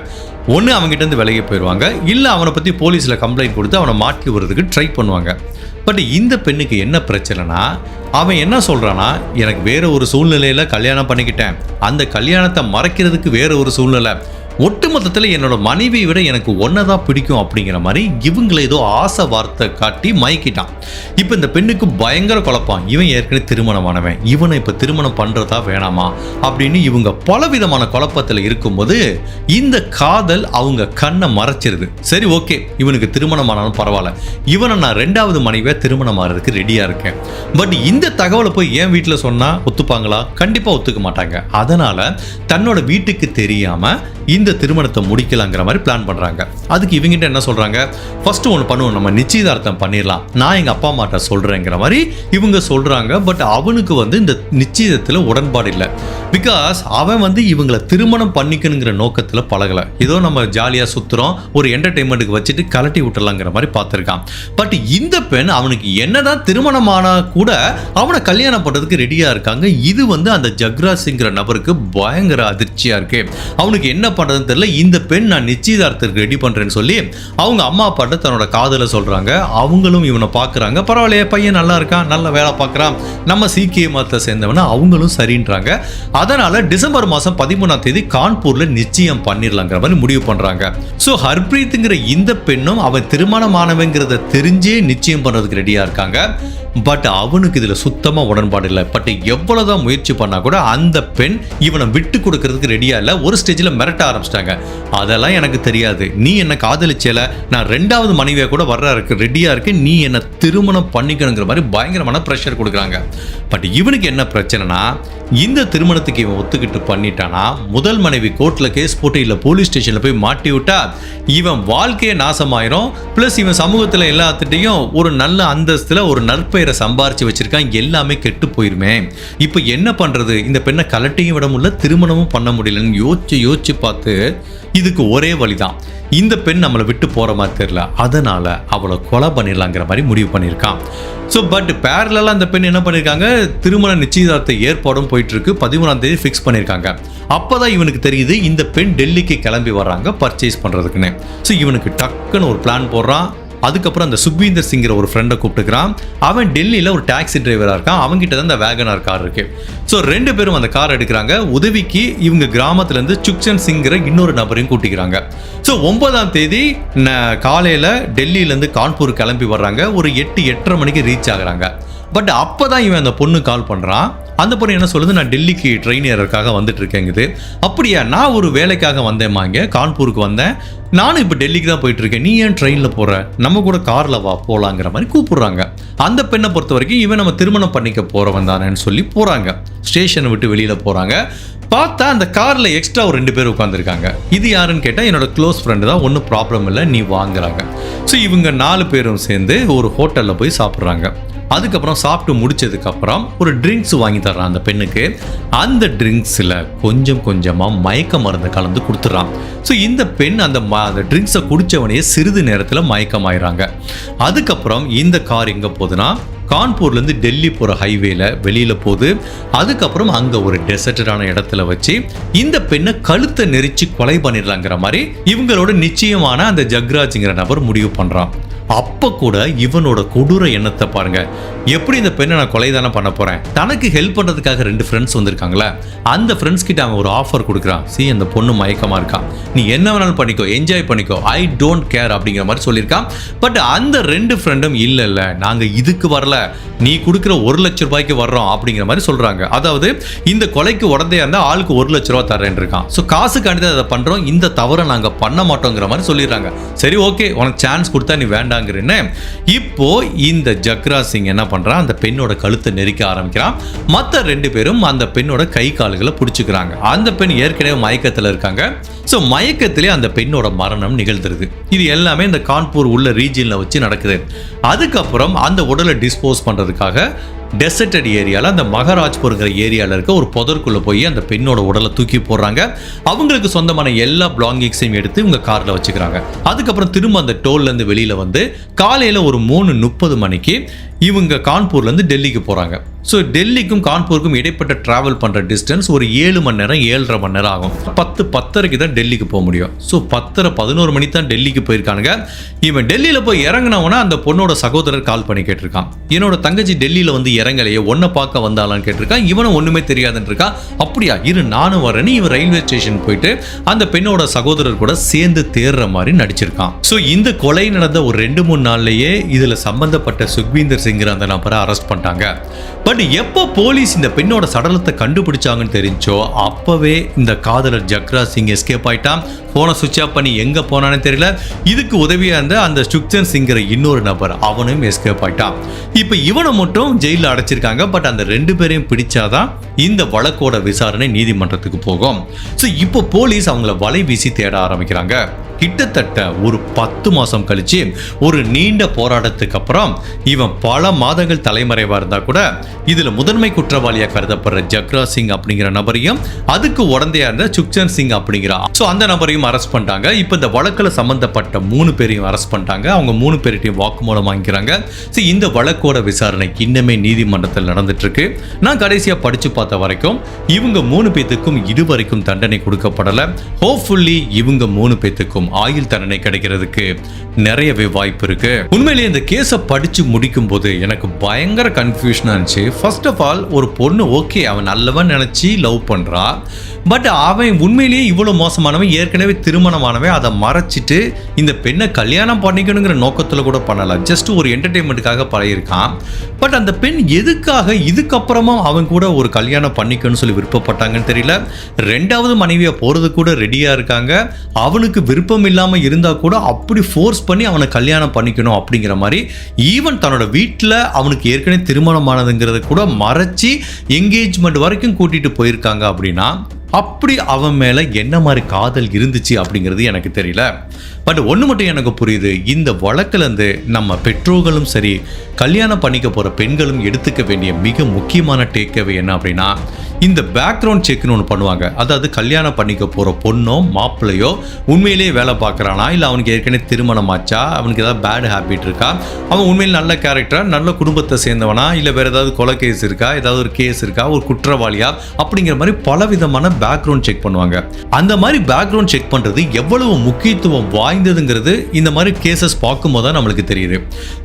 ஒன்று அவங்ககிட்ட இருந்து விலகி போயிடுவாங்க, இல்லை அவனை பற்றி போலீஸில் கம்ப்ளைண்ட் கொடுத்து அவனை மாட்டி விடுறதுக்கு ட்ரை பண்ணுவாங்க. பட் இந்த பெண்ணுக்கு என்ன பிரச்சனைனா, அவன் என்ன சொல்கிறான்னா, எனக்கு வேற ஒரு சூழ்நிலையில் கல்யாணம் பண்ணிக்கிட்டேன், அந்த கல்யாணத்தை மறைக்கிறதுக்கு வேற ஒரு சூழ்நிலை, ஒட்டுமொத்தத்தில் என்னோட மனைவியை விட எனக்கு ஒன்னதான் பிடிக்கும் அப்படிங்கிற மாதிரி இவங்களை ஏதோ ஆசை வார்த்தை காட்டி மயக்கிட்டான். இப்போ இந்த பெண்ணுக்கு பயங்கர குழப்பம். இவன் ஏற்கனவே திருமணமானவன், இவனை இப்போ திருமணம் பண்ணுறதா வேணாமா அப்படின்னு இவங்க பலவிதமான குழப்பத்தில் இருக்கும்போது இந்த காதல் அவங்க கண்ணை மறைச்சிருது. சரி ஓகே, இவனுக்கு திருமணம் ஆனாலும் பரவாயில்ல, இவனை நான் 2வது மனைவியாக திருமணம் ஆகிறதுக்கு ரெடியாக இருக்கேன். பட் இந்த தகவலை போய் என் வீட்டில் சொன்னால் ஒத்துப்பாங்களா? கண்டிப்பாக ஒத்துக்க மாட்டாங்க. அதனால் தன்னோட வீட்டுக்கு தெரியாமல் இந்த திருமணத்தை முடிக்கலாங்கிற மாதிரி பிளான் பண்றாங்க. அதுக்கு இவங்கிட்ட என்ன சொல்றாங்க, ஃபர்ஸ்ட் ஒன்று பண்ணுவோம், நம்ம நிச்சயதார்த்தம் பண்ணிடலாம், நான் எங்க அப்பா அம்மாட்ட சொல்றேங்கிற மாதிரி இவங்க சொல்றாங்க. பட் அவனுக்கு வந்து இந்த நிச்சயத்தில் உடன்பாடு இல்லை. பிகாஸ் அவன் வந்து இவங்களை திருமணம் பண்ணிக்கணுங்கிற நோக்கத்தில் பழகலை, ஏதோ நம்ம ஜாலியாக சுத்துறோம், ஒரு என்டர்டைன்மெண்ட்டுக்கு வச்சுட்டு கலட்டி விட்டுலாங்கிற மாதிரி பார்த்துருக்கான். பட் இந்த பெண் அவனுக்கு என்னதான் திருமணம் ஆனா கூட அவனை கல்யாணம் பண்றதுக்கு ரெடியா இருக்காங்க. இது வந்து அந்த ஜக்ராஜ் சிங்கிற நபருக்கு பயங்கர அதிர்ச்சியா இருக்கு. அவனுக்கு என்ன பண்றதுன்னு தெரியல. இந்த பெண் நான் நிச்சயதார்த்தத்துக்கு ரெடி பண்றேன்னு சொல்லி அவங்க அம்மா அப்பாட்ட தன்னோட காதலை சொல்றாங்க. அவங்களும் இவனை பாக்குறாங்க, பரவாயில்லையே பையன் நல்லா இருக்கான், நல்ல வேலை பார்க்கறான், நம்ம சீக்கிய மதத்தை சேர்ந்தவன, அவங்களும் சரின்றாங்க. அதனால டிசம்பர் மாதம் 13ஆம் தேதி கான்பூர்ல நிச்சயம் பண்ணிடலாங்கிற மாதிரி முடிவு பண்றாங்க. ஸோ ஹர்ப்ரீத்ங்கிற இந்த பெண்ணும் அவன் திருமணமானவங்கிறத தெரிஞ்சே நிச்சயம் பண்றதுக்கு ரெடியா இருக்காங்க. பட் அவனுக்கு இதுல சுத்தமா உடன்பாடு இல்லை. பட் எவ்வளவுதான் முயற்சி பண்ணா கூட அந்த பெண் இவனை விட்டு கொடுக்கறதுக்கு ரெடியா இல்லை. ஒரு ஸ்டேஜில் மிரட்ட ஆரம்பிச்சிட்டாங்க, அதெல்லாம் எனக்கு தெரியாது, நீ என்ன காதலிச்சல, நான் 2வது மனைவியா கூட ரெடியா இருக்கு, நீ என்ன திருமணம் பண்ணிக்கணுங்கிற மாதிரி பயங்கரமான ப்ரெஷர் கொடுக்குறாங்க. பட் இவனுக்கு என்ன பிரச்சனைனா, இந்த திருமணத்துக்கு இவன் ஒத்துக்கிட்டு பண்ணிட்டானா முதல் மனைவி கோர்ட்ல கேஸ் போட்டு இல்லை போலீஸ் ஸ்டேஷன்ல போய் மாட்டி விட்டா இவன் வாழ்க்கையை நாசமாயிரும். பிளஸ் இவன் சமூகத்துல எல்லாத்துட்டையும் ஒரு நல்ல அந்தஸ்துல ஒரு நற்பெயரை சம்பாரிச்சு வச்சிருக்கான், எல்லாமே கெட்டு போயிருமே. இப்போ என்ன பண்றது, இந்த பெண்ணை கலட்டியும் விட முடியல, திருமணமும் பண்ண முடியலன்னு யோசிச்சு பார்த்து இதுக்கு ஒரே வழிதான், இந்த பெண் நம்மளை விட்டு போற மாதிரி தெரியல, அதனால அவளை கொலை பண்ணிடலாங்கிற மாதிரி முடிவு பண்ணியிருக்கான். ஸோ பட் பேரலாக அந்த பெண் என்ன பண்ணியிருக்காங்க, திருமண நிச்சயதார்த்த ஏற்பாடும் போயிட்டு இருக்கு. 13ஆம் தேதி ஃபிக்ஸ் பண்ணியிருக்காங்க. அப்போதான் இவனுக்கு தெரியுது இந்த பெண் டெல்லிக்கு கிளம்பி வர்றாங்க பர்ச்சேஸ் பண்ணுறதுக்குன்னு. ஸோ இவனுக்கு டக்குன்னு ஒரு பிளான் போடுறான். அதுக்கப்புறம் அந்த சுக்வீந்தர் சிங்கிற ஒரு ஃப்ரெண்டை கூப்பிட்டுக்கிறான். அவன் டெல்லியில் ஒரு டாக்ஸி டிரைவராக இருக்கான், அவங்ககிட்ட தான் அந்த வேகனார் கார் இருக்கு. ஸோ 2 பேரும் அந்த கார் எடுக்கிறாங்க. உதவிக்கு இவங்க கிராமத்துலேருந்து சுக்சன் சிங்கிற இன்னொரு நபரையும் கூட்டிக்கிறாங்க. ஸோ 9ஆம் தேதி காலையில் டெல்லியிலேருந்து கான்பூர் கிளம்பி வர்றாங்க. ஒரு 8-8:30 மணிக்கு ரீச் ஆகுறாங்க. பட் அப்போ தான் இவன் அந்த பொண்ணு கால் பண்ணுறான். அந்த பொண்ணு என்ன சொல்லுது, நான் டெல்லிக்கு ட்ரெயின் ஏறதுக்காக வந்துட்டு இருக்கேங்குது. அப்படியா, நான் ஒரு வேலைக்காக வந்தேம்மா, இங்கே கான்பூருக்கு வந்தேன், நானும் இப்போ டெல்லிக்கு தான் போயிட்டு இருக்கேன், நீ ஏன் ட்ரெயினில் போகிற, நம்ம கூட காரில் வா போகலாங்கிற மாதிரி கூப்பிடுறாங்க. அந்த பெண்ணை பொறுத்த வரைக்கும் இவன் நம்ம திருமணம் பண்ணிக்க போகிறவன் தானேன்னு சொல்லி போகிறாங்க. ஸ்டேஷனை விட்டு வெளியில் போகிறாங்க. பார்த்தா அந்த காரில் எக்ஸ்ட்ரா ஒரு 2 பேர் உட்காந்துருக்காங்க. இது யாருன்னு கேட்டால் என்னோட க்ளோஸ் ஃப்ரெண்டு தான், ஒன்றும் ப்ராப்ளம் இல்லை நீ வாங்குறாங்க. ஸோ இவங்க 4 பேரும் சேர்ந்து ஒரு ஹோட்டலில் போய் சாப்பிட்றாங்க. அதுக்கப்புறம் சாப்பிட்டு முடிச்சதுக்கப்புறம் ஒரு ட்ரிங்க்ஸ் வாங்கி தர்றான் அந்த பெண்ணுக்கு. அந்த ட்ரிங்க்ஸில் கொஞ்சம் கொஞ்சமாக மயக்க மருந்து கலந்து கொடுத்துட்றான். ஸோ இந்த பெண் அந்த ட்ரிங்க்ஸை குடித்தவனையே சிறிது நேரத்தில் மயக்கமாயிறாங்க. அதுக்கப்புறம் இந்த கார் எங்கே போகுதுன்னா கான்பூர்லேருந்து டெல்லி போகிற ஹைவேல வெளியில் போகுது. அதுக்கப்புறம் அங்கே ஒரு டெசர்டான இடத்துல வச்சு இந்த பெண்ணை கழுத்தை நெரிச்சு கொலை பண்ணிடலாங்கிற மாதிரி இவங்களோட நிச்சயமான அந்த ஜக்ராஜ்ங்கிற நபர் முடிவு பண்ணுறான். அப்போ கூட இவனோட கொடூர எண்ணத்தை பாருங்க. எப்படி இந்த பெண்ணை நான் கொலை தானே பண்ண போகிறேன், தனக்கு ஹெல்ப் பண்ணுறதுக்காக 2 ஃப்ரெண்ட்ஸ் வந்திருக்காங்களே, அந்த ஃப்ரெண்ட்ஸ் கிட்ட அவன் ஒரு ஆஃபர் கொடுக்குறான். அந்த பொண்ணு மயக்கமாக இருக்கான், நீ என்ன வேணாலும் பண்ணிக்கோ, என்ஜாய் பண்ணிக்கோ, ஐ டோன்ட் கேர் அப்படிங்கிற மாதிரி சொல்லியிருக்கான். பட் அந்த 2 ஃப்ரெண்டும் இல்லை நாங்கள் இதுக்கு வரல, நீ கொடுக்குற 1 லட்ச ரூபாய்க்கு வர்றோம் அப்படிங்கிற மாதிரி சொல்கிறாங்க. அதாவது இந்த கொலைக்கு உடந்தையாக இருந்தால் ஆளுக்கு 1 லட்ச ரூபா தரேன் இருக்கான். ஸோ காசுக்காண்டி தான் அதை பண்ணுறோம், இந்த தவறை நாங்கள் பண்ண மாட்டோங்கிற மாதிரி சொல்லிடுறாங்க. சரி ஓகே, உனக்கு சான்ஸ் கொடுத்தா நீ வேண்டாங்கிறேன்னு. இப்போ இந்த ஜக்ராஜ் சிங் என்ன பண்றான், அந்த பெண்ணோட கழுத்தை நெரிக்க ஆரம்பிக்கிறான். மற்ற 2 பேரும் அந்த பெண்ணோட கை கால்களை பிடிச்சிக்கிறாங்க. அந்த பெண் ஏற்கனவே மயக்கத்தில் இருக்காங்க. ஸோ மயக்கத்திலே அந்த பெண்ணோட மரணம் நிகழ்ந்துருது. இது எல்லாமே இந்த கான்பூர் உள்ள ரீஜியனில் வச்சு நடக்குது. அதுக்கப்புறம் அந்த உடலை டிஸ்போஸ் பண்ணுறதுக்காக டெசர்டட் ஏரியாவில் அந்த மகாராஜ்பூருங்கிற ஏரியாவில் இருக்க ஒரு புதற்குள்ளே போய் அந்த பெண்ணோட உடலை தூக்கி போடுறாங்க. அவங்களுக்கு சொந்தமான எல்லா பிளாங்கிங்ஸையும் எடுத்து இவங்க காரில் வச்சுக்கிறாங்க. அதுக்கப்புறம் திரும்ப அந்த டோல்லேருந்து வெளியில் வந்து காலையில் ஒரு 3:30 மணிக்கு இவங்க கான்பூர்லேருந்து டெல்லிக்கு போகிறாங்க. ஸோ டெல்லிக்கும் கான்பூருக்கும் இடைப்பட்ட ட்ராவல் பண்ணுற டிஸ்டன்ஸ் ஒரு 7 மணி நேரம் 7.5 மணி நேரம் ஆகும். 10:10 தான் டெல்லிக்கு போக முடியும். ஸோ 10:11 மணி தான் டெல்லிக்கு போயிருக்கானுங்க. இவன் டெல்லியில் போய் இறங்கினவனா அந்த பொண்ணோட சகோதரர் கால் பண்ணி கேட்டிருக்கான், என்னோட தங்கச்சி டெல்லியில் வந்து இறங்கலையே, ஒன்றை பார்க்க வந்தாலான்னு கேட்டிருக்கான். இவனும் ஒன்றுமே தெரியாதுன்னு இருக்கான். அப்படியா, இரு நானும் வரேன்னு இவன் ரயில்வே ஸ்டேஷன் போயிட்டு அந்த பெண்ணோட சகோதரர் கூட சேர்ந்து தேடுற மாதிரி நடிச்சிருக்கான். ஸோ இந்த கொலை நடந்த ஒரு 2-3 நாள்லயே இதில் சம்பந்தப்பட்ட சுக்வீந்தர் சிங்கிற அந்த நபரை அரெஸ்ட் பண்ணிட்டாங்க. பட் எப்போ போலீஸ் இந்த பெண்ணோட சடலத்தை கண்டுபிடிச்சாங்கன்னு தெரிஞ்சோ அப்பவே இந்த காதலர் ஜக்ராஜ் சிங் எஸ்கேப் ஆயிட்டான். போனை சுவிட்ச் ஆஃப் பண்ணி எங்கே போனான்னு தெரியல. இதுக்கு உதவியாக இருந்த அந்த சுக்சன் சிங்கிற இன்னொரு நபர் அவனும் எஸ்கேப் ஆயிட்டான். இப்போ இவனை மட்டும் ஜெயிலில் அடைச்சிருக்காங்க. பட் அந்த 2 பேரையும் பிடிச்சாதான் இந்த வழக்கோட விசாரணை நீதிமன்றத்துக்கு போகும். ஸோ இப்போ போலீஸ் அவங்கள வலை வீசி தேட ஆரம்பிக்கிறாங்க. கிட்டத்தட்ட ஒரு 10 மாதம் கழிச்சு ஒரு நீண்ட போராட்டத்துக்கு அப்புறம் இவன் பல மாதங்கள் தலைமறைவாக இருந்தால் கூட இதில் முதன்மை குற்றவாளியாக கருதப்படுற ஜக்ராஜ் சிங் அப்படிங்கிற நபரையும் அதுக்கு உடந்தையாக இருந்த சுக்சன் சிங் அப்படிங்கிற அந்த நபரையும் அரெஸ்ட் பண்ணிட்டாங்க. இப்போ இந்த வழக்கில் சம்பந்தப்பட்ட 3 பேரையும் அரெஸ்ட் பண்ணிட்டாங்க. அவங்க 3 பேர்கிட்டையும் வாக்குமூலம் வாங்கிக்கிறாங்க. ஸோ இந்த வழக்கோட விசாரணை இன்னுமே நீதிமன்றத்தில் நடந்துட்டு இருக்கு. நான் கடைசியாக படித்து பார்த்த வரைக்கும் இவங்க 3 பேத்துக்கும் இதுவரைக்கும் தண்டனை கொடுக்கப்படலை. ஹோப்ஃபுல்லி இவங்க 3 பேத்துக்கும் ஆயுள் தண்டனை கிடைக்கிறதுக்கு நிறையவே வாய்ப்பு இருக்கு. உண்மையிலேயே இந்த கேஸை படிச்சு முடிக்கும் போது எனக்கு பயங்கர கன்ஃபியூஷனா இருந்துச்சு. ஃபர்ஸ்ட் ஆஃப் ஆல் ஒரு பொண்ணு ஓகே அவன் நல்லவன் நினைச்சு லவ் பண்றா, பட் அவன் உண்மையிலேயே இவ்வளவு மோசமானவன், ஏற்கனவே திருமணமானவன், அதை மறைச்சிட்டு இந்த பெண்ணை கல்யாணம் பண்ணிக்கணுங்கிற நோக்கத்துல கூட பண்ணல, ஜஸ்ட் ஒரு என்டர்டெயின்மெண்ட்டுக்காக பழகிருக்கான். பட் அந்த பெண் எதுக்காக இதுக்கப்புறமா அவன் கூட ஒரு கல்யாணம் பண்ணிக்கணும்னு சொல்லி விருப்பப்பட்டாங்கன்னு தெரியல. 2வது மனைவியா போறது கூட ரெடியா இருக்காங்க. அவனுக்கு விருப்பம் இல்லாம இருந்தா கூட அப்படி ஃபோர்ஸ் பண்ணி அவனை கல்யாணம் பண்ணிக்கணும் அப்படிங்கிற மாதிரி ஈவன் தன்னோட வீட்டில் அவனுக்கு ஏற்கனவே திருமணமானதுங்கிறத கூட மறைச்சி என்கேஜ்மெண்ட் வரைக்கும் கூட்டிட்டு போயிருக்காங்க. அப்படின்னா அப்படி அவன் மேல என்ன மாதிரி காதல் இருந்துச்சு அப்படிங்கிறது எனக்கு தெரியல. பட் ஒன்று மட்டும் எனக்கு புரியுது, இந்த வழக்கிலேருந்து நம்ம பெற்றோர்களும் சரி கல்யாணம் பண்ணிக்க போகிற பெண்களும் எடுத்துக்க வேண்டிய மிக முக்கியமான டேக்அவே என்ன அப்படின்னா, இந்த பேக்ரவுண்ட் செக்னு ஒன்று பண்ணுவாங்க. அதாவது கல்யாணம் பண்ணிக்க போகிற பொண்ணோ மாப்பிள்ளையோ உண்மையிலேயே வேலை பார்க்குறானா, இல்லை அவனுக்கு ஏற்கனவே திருமணம் ஆச்சா, அவனுக்கு ஏதாவது பேட் ஹேபிட் இருக்கா, அவன் உண்மையில் நல்ல கேரக்டரா, நல்ல குடும்பத்தை சேர்ந்தவனா, இல்லை வேறு ஏதாவது கொலை கேஸ் இருக்கா, ஏதாவது ஒரு கேஸ் இருக்கா, ஒரு குற்றவாளியா அப்படிங்கிற மாதிரி பலவிதமான பேக்ரவுண்ட் செக் பண்ணுவாங்க. அந்த மாதிரி பேக்ரவுண்ட் செக் பண்ணுறது எவ்வளவு முக்கியத்துவம் வாய்ந்ததுங்கிறது இந்த மாதிரி கேசஸ் பார்க்கும்போது தான் நம்மளுக்கு தெரியுது.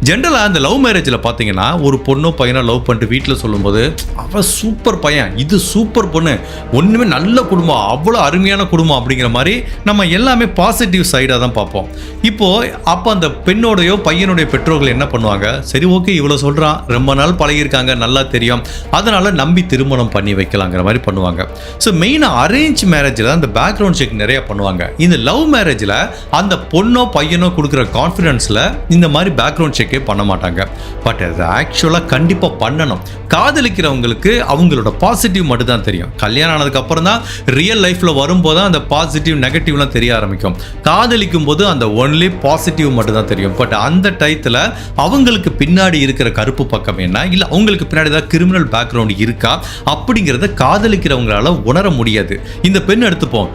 ஜென்ரலாக அந்த லவ் மேரேஜில் பார்த்தீங்கன்னா ஒரு பொண்ணோ பையனோ லவ் பண்ணிட்டு வீட்டில் சொல்லும்போது அவன் சூப்பர் பையன், இது சூப்பர் பொண்ணு, ஒன்றுமே நல்ல குடும்பம், அவ்வளோ அருமையான குடும்பம் அப்படிங்கிற மாதிரி நம்ம எல்லாமே பாசிட்டிவ் சைடாக தான் பார்ப்போம். இப்போது அப்போ அந்த பெண்ணோடையோ பையனுடைய பெற்றோர்கள் என்ன பண்ணுவாங்க, சரி ஓகே இவ்வளோ சொல்கிறான், ரொம்ப நாள் பழகியிருக்காங்க, நல்லா தெரியும், அதனால் நம்பி திருமணம் பண்ணி வைக்கலாங்கிற மாதிரி பண்ணுவாங்க. ஸோ மெயினாக மெயினாக அரேஞ்ச் மேரேஜில் அந்த பேக்ரவுண்ட் செக் நிறைய பண்ணுவாங்க. இந்த லவ் மேரேஜில் அந்த பொண்ணோ பையனோ கொடுக்குற கான்ஃபிடென்ஸில் இந்த மாதிரி பேக்ரவுண்ட் செக்கே பண்ண மாட்டாங்க. பட் அது ஆக்சுவலாக கண்டிப்பாக பண்ணணும். காதலிக்கிறவங்களுக்கு அவங்களோட பாசிட்டிவ் மட்டும் தான் தெரியும். கல்யாணம் ஆனதுக்கப்புறம் தான் ரியல் லைஃப்பில் வரும்போது தான் அந்த பாசிட்டிவ் நெகட்டிவ்லாம் தெரிய ஆரம்பிக்கும். காதலிக்கும் போது அந்த ஒன்லி பாசிட்டிவ் மட்டும் தான் தெரியும். பட் அந்த டயத்தில் அவங்களுக்கு பின்னாடி இருக்கிற கருப்பு பக்கம் என்ன, இல்லை அவங்களுக்கு பின்னாடி தான் கிரிமினல் பேக்ரவுண்ட் இருக்கா அப்படிங்கிறத காதலிக்கிறவங்களால உணர முடியாது. இந்த பெண் எடுத்துப்போம்,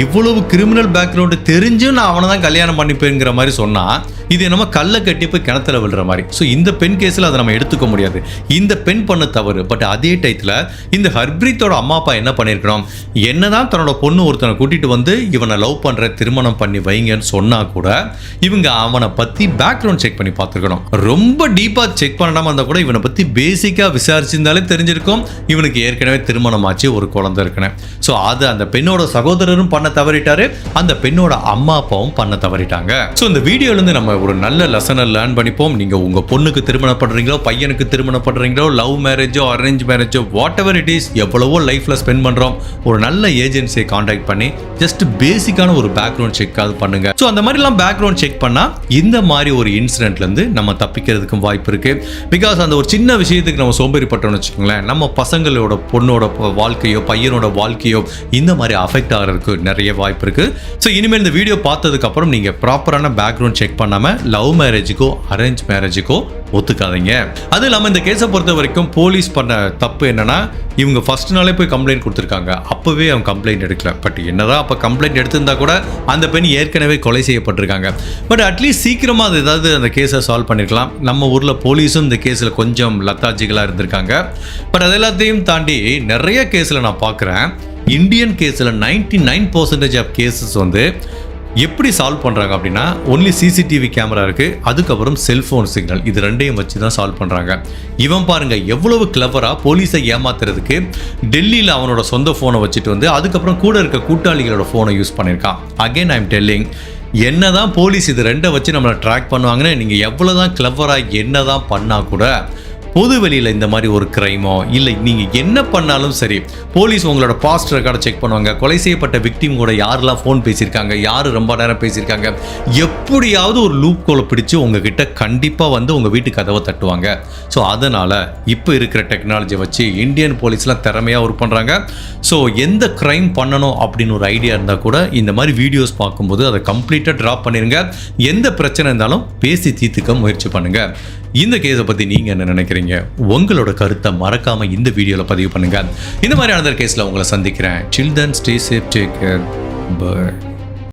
இவ்வளவு கிரிமினல் பேக்ரவுண்டு தெரிஞ்சு நான் அவனை தான் கல்யாணம் பண்ணிப்பேங்கிற மாதிரி சொன்னால் இது நம்ம கல்லை கட்டி போய் கிணத்துல விழுற மாதிரி. ஸோ இந்த பெண் கேஸில் அதை நம்ம எடுத்துக்க முடியாது. இந்த பெண் பண்ண தவறு. பட் அதே டயத்தில் இந்த ஹர்ப்ரீத்தோட அம்மா அப்பா என்ன பண்ணியிருக்கணும், என்னதான் தன்னோட பொண்ணு ஒருத்தனை கூட்டிகிட்டு வந்து இவனை லவ் பண்ணுற திருமணம் பண்ணி வைங்கன்னு சொன்னால் கூட இவங்க அவனை பற்றி பேக்ரவுண்ட் செக் பண்ணி பார்த்துருக்கணும். ரொம்ப டீப்பாக செக் பண்ணாமல் இருந்தால் கூட இவனை பற்றி பேசிக்காக விசாரிச்சிருந்தாலே தெரிஞ்சிருக்கும் இவனுக்கு ஏற்கனவே திருமணம் ஆச்சு, ஒரு குழந்தை இருக்கணும். ஸோ அது அந்த பெண்ணோட சகோதரரும் பண்ண தவறிட்டாரு, அந்த பெண்ணோட அம்மா அப்பாவும் பண்ண தவறிட்டாங்க. ஸோ இந்த வீடியோலேருந்து நம்ம ஒரு நல்ல லெசனை லேர்ன் பண்ணிப்போம். நீங்கள் உங்கள் பொண்ணுக்கு திருமணம் பண்ணுறீங்களோ, பையனுக்கு திருமணம் பண்ணுறீங்களோ, லவ் மேரேஜோ அரேஞ்ச் மேரேஜோ வாட் எவர் இட் இஸ், எவ்வளவோ லைஃப்பில் ஸ்பெண்ட் பண்ணுறோம், ஒரு நல்ல ஏஜென்சியை காண்டாக்ட் பண்ணி ஜஸ்ட் பேசிக்கான ஒரு பேக்ரவுண்ட் செக் அது பண்ணுங்க. ஸோ அந்த மாதிரிலாம் பேக்ரவுண்ட் செக் பண்ணால் இந்த மாதிரி ஒரு இன்சிடென்ட்லேருந்து நம்ம தப்பிக்கிறதுக்கும் வாய்ப்பு இருக்குது. பிகாஸ் அந்த ஒரு சின்ன விஷயத்துக்கு நம்ம சோம்பேறிப்பட்டோம்னு வச்சுக்கோங்களேன், நம்ம பசங்களோட பொண்ணோட வாழ்க்கையோ பையனோட வாழ்க்கையோ இந்த மாதிரி அஃபெக்ட் ஆகிறதுக்கு நிறைய வாய்ப்பு இருக்குது. ஸோ இனிமேல் இந்த வீடியோ பார்த்ததுக்கப்புறம் நீங்கள் ப்ராப்பரான பேக்ரவுண்ட் செக் பண்ணாமல் லவ் மேரேஜுக்கோ அரேஞ்ச் மேரேஜுக்கோ ஒத்துக்காதீங்க. அதுவும் இல்லாமல் இந்த கேஸை பொறுத்த வரைக்கும் போலீஸ் பண்ண தப்பு என்னன்னா, இவங்க ஃபர்ஸ்ட் நாளே போய் கம்ப்ளைண்ட் கொடுத்துருக்காங்க. அப்போவே அவங்க கம்ப்ளைண்ட் எடுக்கல. பட் என்னதான் அப்போ கம்ப்ளைண்ட் எடுத்திருந்தா கூட அந்த பெண் ஏற்கனவே கொலை செய்யப்பட்டிருக்காங்க. பட் அட்லீஸ்ட் சீக்கிரமாக அது ஏதாவது அந்த கேஸை சால்வ் பண்ணிருக்கலாம். நம்ம ஊரில் போலீஸும் இந்த கேஸில் கொஞ்சம் லத்தாஜிகளாக இருந்திருக்காங்க. பட் அது எல்லாத்தையும் தாண்டி நிறைய கேஸில் நான் பார்க்குறேன், இந்தியன் கேஸில் 99% ஆஃப் கேசஸ் வந்து எப்படி சால்வ் பண்ணுறாங்க அப்படின்னா, ஒன்லி சிசிடிவி கேமரா இருக்குது, அதுக்கப்புறம் செல்ஃபோன் சிக்னல், இது ரெண்டையும் வச்சு தான் சால்வ் பண்ணுறாங்க. இவன் பாருங்கள் எவ்வளவு கிளவராக போலீஸை ஏமாத்துறதுக்கு டெல்லியில் அவனோட சொந்த ஃபோனை வச்சுட்டு வந்து அதுக்கப்புறம் கூட இருக்க கூட்டாளிகளோட ஃபோனை யூஸ் பண்ணியிருக்கான். அகெயின் ஐ எம் டெல்லிங், என்ன தான் போலீஸ் இது ரெண்டை வச்சு நம்மளை ட்ராக் பண்ணுவாங்கன்னு நீங்கள் எவ்வளோ தான் கிளவராக என்ன தான் பண்ணால் கூட பொது வெளியில் இந்த மாதிரி ஒரு கிரைமோ இல்லை நீங்கள் என்ன பண்ணாலும் சரி, போலீஸ் உங்களோட பாஸ்ட் ரெக்கார்டை செக் பண்ணுவாங்க. கொலை செய்யப்பட்ட விக்டிம் கூட யாரெல்லாம் ஃபோன் பேசியிருக்காங்க, யார் ரொம்ப நேரம் பேசியிருக்காங்க, எப்படியாவது ஒரு லூப் கோலை பிடிச்சி உங்ககிட்ட கண்டிப்பாக வந்து உங்கள் வீட்டு கதவை தட்டுவாங்க. ஸோ அதனால் இப்போ இருக்கிற டெக்னாலஜியை வச்சு இந்தியன் போலீஸ்லாம் திறமையாக ஒர்க் பண்ணுறாங்க. ஸோ எந்த க்ரைம் பண்ணணும் அப்படின்னு ஒரு ஐடியா இருந்தால் கூட இந்த மாதிரி வீடியோஸ் பார்க்கும்போது அதை கம்ப்ளீட்டாக ட்ராப் பண்ணிடுங்க. எந்த பிரச்சனை இருந்தாலும் பேசி தீர்த்துக்க முயற்சி பண்ணுங்கள். இந்த கேஸை பற்றி நீங்கள் என்ன நினைக்கிறீங்க? உங்களோட கருத்தை மறக்காமல் இந்த வீடியோவில் பதிவு பண்ணுங்கள். இந்த மாதிரியான கேஸில் உங்களை சந்திக்கிறேன். Till then, stay safe, take care, bye.